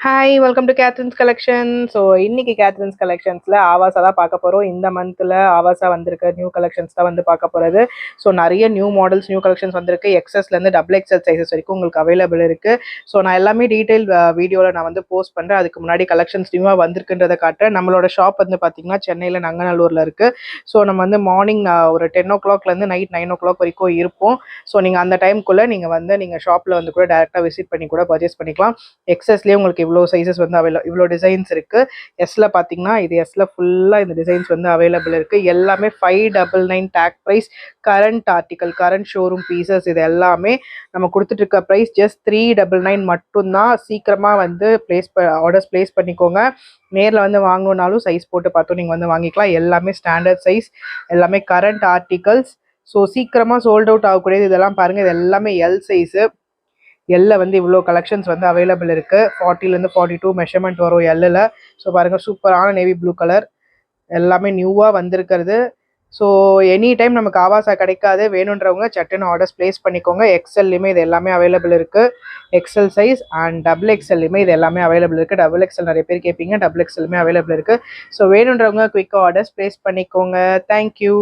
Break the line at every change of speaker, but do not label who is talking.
Hi welcome to Catherine's collection. So இன்னைக்கு Catherine's கலெக்ஷன்ஸில் ஆவாஸா தான் பார்க்க போகிறோம். இந்த மந்தில் ஆவாஸா வந்திருக்க நியூ கலெக்ஷன்ஸ் தான் வந்து பார்க்க போகிறது. ஸோ நிறைய நியூ மாடல்ஸ் நியூ கலெக்ஷன்ஸ் வந்திருக்கு. எக்ஸஸ்லேருந்து டபுள் எக்ஸல் சைஸஸ் வரைக்கும் உங்களுக்கு அவைலபிள் இருக்குது. ஸோ நான் எல்லாமே டீட்டெயில் வீடியோவில் நான் வந்து போஸ்ட் பண்ணுறேன். அதுக்கு முன்னாடி கலெக்ஷன்ஸ் நியூவாக வந்திருக்குன்றதை காட்டுறேன். நம்மளோட ஷாப் வந்து பார்த்தீங்கன்னா சென்னையில் நங்கநல்லூரில் இருக்குது. ஸோ நம்ம வந்து மார்னிங் ஒரு 10 o'clockலேருந்து நைட் 9 o'clock வரைக்கும் இருப்போம். ஸோ நீங்கள் அந்த டைமுக்குள்ளே நீங்கள் ஷாப்பில் வந்து கூட டேரெக்டாக விசிட் பண்ணி கூட பர்ச்சேஸ் பண்ணிக்கலாம். எக்ஸஸ்லேயே உங்களுக்கு இவ்வளோ சைஸஸ் வந்து இவ்வளோ டிசைன்ஸ் இருக்குது. எஸ்ல பார்த்தீங்கன்னா இது எஸ்ல ஃபுல்லாக இந்த டிசைன்ஸ் வந்து அவைலபிள் இருக்குது. எல்லாமே 599 tag price. Current article current showroom pieces இது எல்லாமே நம்ம கொடுத்துட்டு இருக்க ப்ரைஸ் ஜஸ்ட் 399 மட்டும்தான். சீக்கிரமாக வந்து ஆர்டர்ஸ் ப்ளேஸ் பண்ணிக்கோங்க. நேரில் வந்து வாங்கணுன்னாலும் சைஸ் போட்டு பார்த்து நீங்கள் வந்து வாங்கிக்கலாம். எல்லாமே ஸ்டாண்டர்ட் சைஸ், எல்லாமே கரண்ட் ஆர்டிகல்ஸ். ஸோ சீக்கிரமாக சோல்ட் அவுட் ஆகக்கூடியது. இதெல்லாம் பாருங்கள், இது எல்லாமே எல் சைஸு. எல்ல வந்து இவ்வளோ கலெக்ஷன்ஸ் வந்து அவைலபிள் இருக்குது. 40லேருந்து 42 மெஷர்மெண்ட் வரும் எல்லில். ஸோ பாருங்கள், சூப்பரான நேவி ப்ளூ கலர் எல்லாமே நியூவாக வந்திருக்கிறது. ஸோ எனி டைம் நமக்கு ஆவாஸா கிடைக்காது. வேணுன்றவங்க சட்டுன்னு ஆர்டர்ஸ் ப்ளேஸ் பண்ணிக்கோங்க. எக்ஸ்எல்லையுமே இது எல்லாமே அவைலபிள் இருக்குது. எக்ஸ்எல் சைஸ் அண்ட் டபுள் எக்ஸ்எல்லையுமே இது எல்லாமே அவைலபிள் இருக்குது. டபுள் எக்ஸ்எல் நிறைய பேர் கேட்பீங்க, டபுள் எக்ஸ்எல்லுமே அவைலபிள் இருக்குது. ஸோ வேணுன்றவங்க குயிக்காக ஆர்டர்ஸ் ப்ளேஸ் பண்ணிக்கோங்க. தேங்க்யூ.